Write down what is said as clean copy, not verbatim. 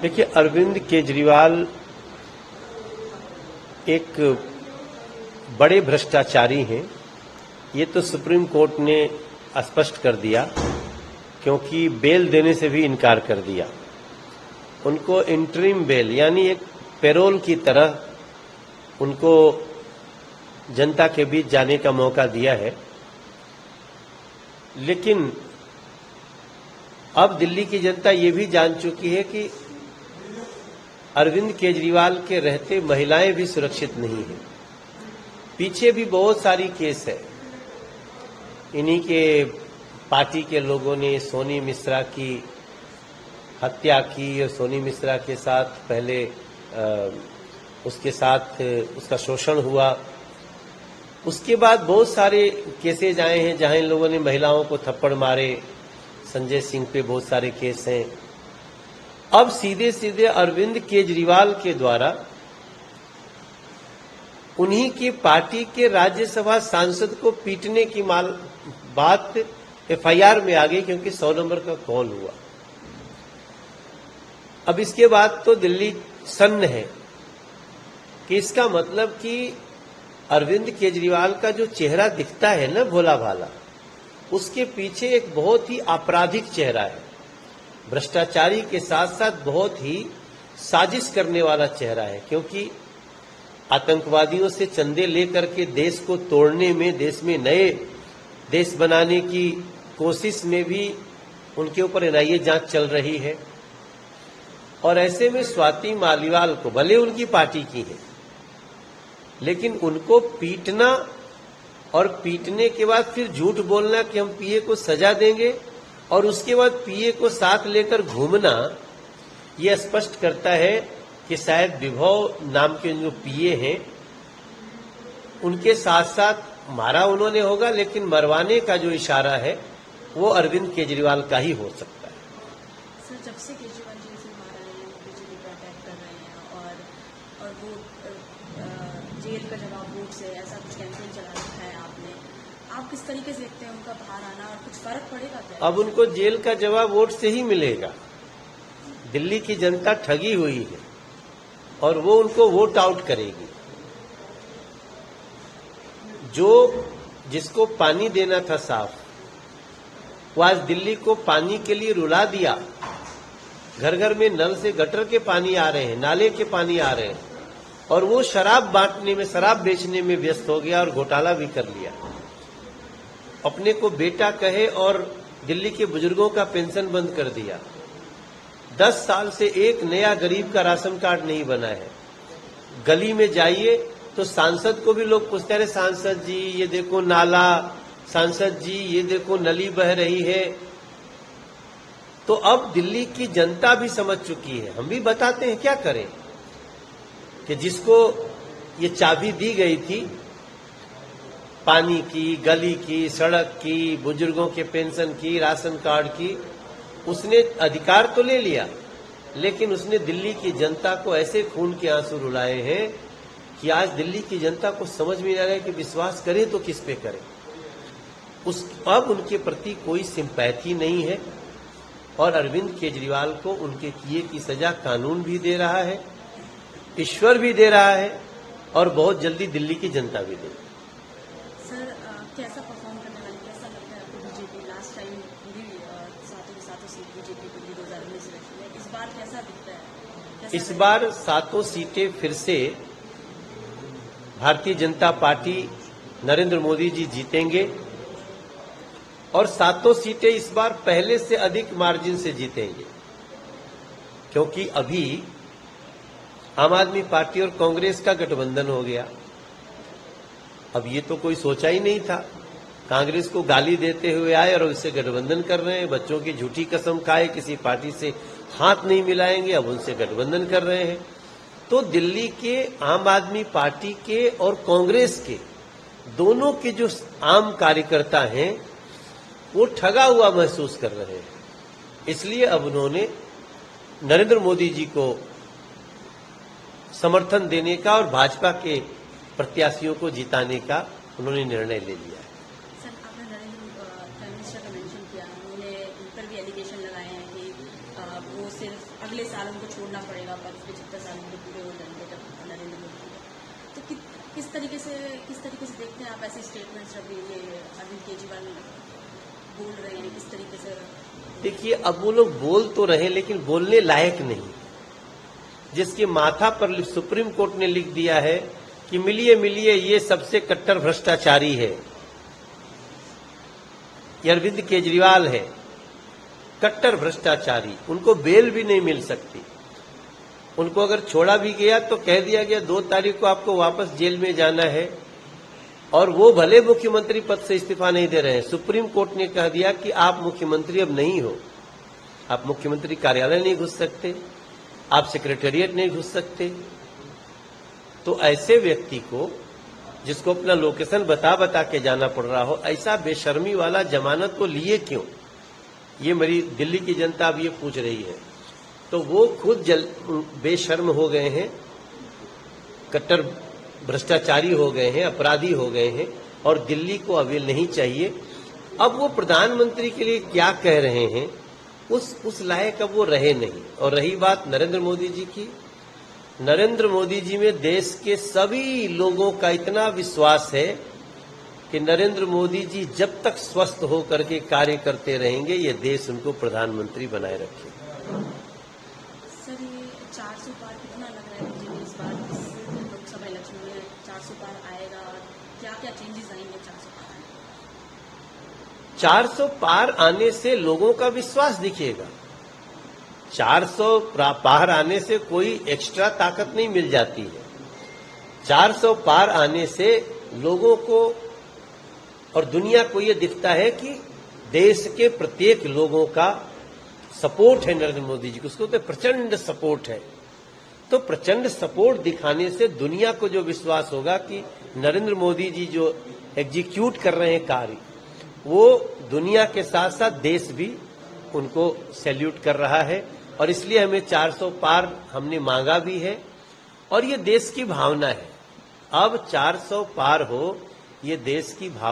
देखिए, अरविंद केजरीवाल एक बड़े भ्रष्टाचारी हैं। ये तो सुप्रीम कोर्ट ने स्पष्ट कर दिया, क्योंकि बेल देने से भी इनकार कर दिया। उनको इंटरिम बेल यानी एक पैरोल की तरह उनको जनता के बीच जाने का मौका दिया है। लेकिन अब दिल्ली की जनता ये भी जान चुकी है कि अरविंद केजरीवाल के रहते महिलाएं भी सुरक्षित नहीं हैं। पीछे भी बहुत सारी केस है। इन्हीं के पार्टी के लोगों ने सोनी मिश्रा की हत्या की और सोनी मिश्रा के साथ पहले उसके साथ उसका शोषण हुआ। उसके बाद बहुत सारे केसेज आए हैं जहां इन लोगों ने महिलाओं को थप्पड़ मारे। संजय सिंह पे बहुत सारे केस हैं। अब सीधे सीधे अरविंद केजरीवाल के द्वारा उन्हीं की पार्टी के राज्यसभा सांसद को पीटने की बात एफआईआर में आ गई, क्योंकि 100 नंबर का कॉल हुआ। अब इसके बाद तो दिल्ली सन्न है कि इसका मतलब कि अरविंद केजरीवाल का जो चेहरा दिखता है ना भोला भाला, उसके पीछे एक बहुत ही आपराधिक चेहरा है। भ्रष्टाचारी के साथ साथ बहुत ही साजिश करने वाला चेहरा है, क्योंकि आतंकवादियों से चंदे लेकर के देश को तोड़ने में, देश में नए देश बनाने की कोशिश में भी उनके ऊपर एनआईए जांच चल रही है। और ऐसे में स्वाति मालीवाल को, भले उनकी पार्टी की है, लेकिन उनको पीटना और पीटने के बाद फिर झूठ बोलना कि हम पीए को सजा देंगे और उसके बाद पीए को साथ लेकर घूमना, यह स्पष्ट करता है कि शायद विभव नाम के जो पीए हैं उनके साथ साथ मारा उन्होंने होगा, लेकिन मरवाने का जो इशारा है वो अरविंद केजरीवाल का ही हो सकता है। सर, जब से केजरीवाल जी से मारा है, बीजेपी पर अटैक कर रहे हैं और वो जेल का जवाब वोट से, ऐसा कुछ कैंपेन चला रखा है आपने, आप किस तरीके से देखते हैं उनका बाहर आना और कुछ फर्क पड़ेगा क्या? अब उनको जेल का जवाब वोट से ही मिलेगा। दिल्ली की जनता ठगी हुई है और वो उनको वोट आउट करेगी। जो जिसको पानी देना था साफ, वो आज दिल्ली को पानी के लिए रुला दिया। घर घर में नल से गटर के पानी आ रहे हैं, नाले के पानी आ रहे हैं, और वो शराब बांटने में, शराब बेचने में व्यस्त हो गया और घोटाला भी कर लिया। अपने को बेटा कहे और दिल्ली के बुजुर्गों का पेंशन बंद कर दिया। 10 साल से एक नया गरीब का राशन कार्ड नहीं बना है। गली में जाइए तो सांसद को भी लोग पूछते हैं, सांसद जी ये देखो नाला, सांसद जी ये देखो नली बह रही है। तो अब दिल्ली की जनता भी समझ चुकी है। हम भी बताते हैं, क्या करें, कि जिसको ये चाबी दी गई थी पानी की, गली की, सड़क की, बुजुर्गों के पेंशन की, राशन कार्ड की, उसने अधिकार तो ले लिया, लेकिन उसने दिल्ली की जनता को ऐसे खून के आंसू रुलाए हैं कि आज दिल्ली की जनता को समझ में नहीं आ रहा है कि विश्वास करें तो किस पे करें। अब उनके प्रति कोई सिंपैथी नहीं है और अरविंद केजरीवाल को उनके किए की सजा कानून भी दे रहा है, ईश्वर भी दे रहा है और बहुत जल्दी दिल्ली की जनता भी देगी। सर, कैसा परफॉर्म करने वाली, कैसा लगता है आपको बीजेपी? लास्ट टाइम पूरी सातों सीट बीजेपी को 2019 इलेक्शन में, इस बार कैसा दिखता है? इस बार 7 सीटें फिर से भारतीय जनता पार्टी, नरेंद्र मोदी जी जीतेंगे और 7 सीटें इस बार पहले से अधिक मार्जिन से जीतेंगे, क्योंकि अभी आम आदमी पार्टी और कांग्रेस का गठबंधन हो गया। अब ये तो कोई सोचा ही नहीं था। कांग्रेस को गाली देते हुए आए और उससे गठबंधन कर रहे हैं। बच्चों की झूठी कसम खाए, किसी पार्टी से हाथ नहीं मिलाएंगे, अब उनसे गठबंधन कर रहे हैं। तो दिल्ली के आम आदमी पार्टी के और कांग्रेस के दोनों के जो आम कार्यकर्ता हैं वो ठगा हुआ महसूस कर रहे हैं। इसलिए अब उन्होंने नरेंद्र मोदी जी को समर्थन देने का और भाजपा के प्रत्याशियों को जिताने का उन्होंने निर्णय ले लिया है। सर, आपने नरेंद्र प्राइम मिनिस्टर का मेंशन किया, उन्होंने उन पर भी एलिगेशन लगाए हैं कि वो सिर्फ अगले साल उनको छोड़ना छोड़ना पड़ेगा, पर 75 साल मुझे पूरे हो जाएंगे जब नरेंद्र मोदी तो किस तरीके से देखते हैं आप ऐसे स्टेटमेंट्स अभी ये अरविंद केजरीवाल बोल रहे हैं, किस तरीके से? देखिए, अब वो लोग बोल तो रहे लेकिन बोलने लायक नहीं। जिसके माथा पर सुप्रीम कोर्ट ने लिख दिया है कि मिलिए मिलिए ये सबसे कट्टर भ्रष्टाचारी है, ये अरविंद केजरीवाल है, कट्टर भ्रष्टाचारी, उनको बेल भी नहीं मिल सकती। उनको अगर छोड़ा भी गया तो कह दिया गया 2 तारीख को आपको वापस जेल में जाना है, और वो भले मुख्यमंत्री पद से इस्तीफा नहीं दे रहे हैं। सुप्रीम कोर्ट ने कह दिया कि आप मुख्यमंत्री अब नहीं हो, आप मुख्यमंत्री कार्यालय नहीं घुस सकते, आप सेक्रेटेरिएट नहीं घुस सकते। तो ऐसे व्यक्ति को, जिसको अपना लोकेशन बता के जाना पड़ रहा हो, ऐसा बेशर्मी वाला जमानत को लिए क्यों, ये मेरी दिल्ली की जनता अब ये पूछ रही है। तो वो खुद बेशर्म हो गए हैं, कट्टर भ्रष्टाचारी हो गए हैं, अपराधी हो गए हैं, और दिल्ली को अवेल नहीं चाहिए। अब वो प्रधानमंत्री के लिए क्या कह रहे हैं उस लायक अब वो रहे नहीं। और रही बात नरेंद्र मोदी जी की, नरेंद्र मोदी जी में देश के सभी लोगों का इतना विश्वास है कि नरेंद्र मोदी जी जब तक स्वस्थ होकर के कार्य करते रहेंगे, ये देश उनको प्रधानमंत्री बनाए रखे। सर, ये 400 पार कितना लग रहा है मुझे इस बार लोकसभा इलेक्शन में 400 पार आएगा, और क्या क्या चेंजेस आएंगे 400 पार आने? 400 पार आने से लोगों का विश्वास दिखेगा। 400 पार आने से कोई एक्स्ट्रा ताकत नहीं मिल जाती है। 400 पार आने से लोगों को और दुनिया को ये दिखता है कि देश के प्रत्येक लोगों का सपोर्ट है नरेंद्र मोदी जी को, उसको तो प्रचंड सपोर्ट है। तो प्रचंड सपोर्ट दिखाने से दुनिया को जो विश्वास होगा कि नरेंद्र मोदी जी जो एग्जीक्यूट कर रहे हैं कार्य, वो दुनिया के साथ साथ देश भी उनको सैल्यूट कर रहा है। और इसलिए हमें 400 पार हमने मांगा भी है, और ये देश की भावना है। अब 400 पार हो, ये देश की भावना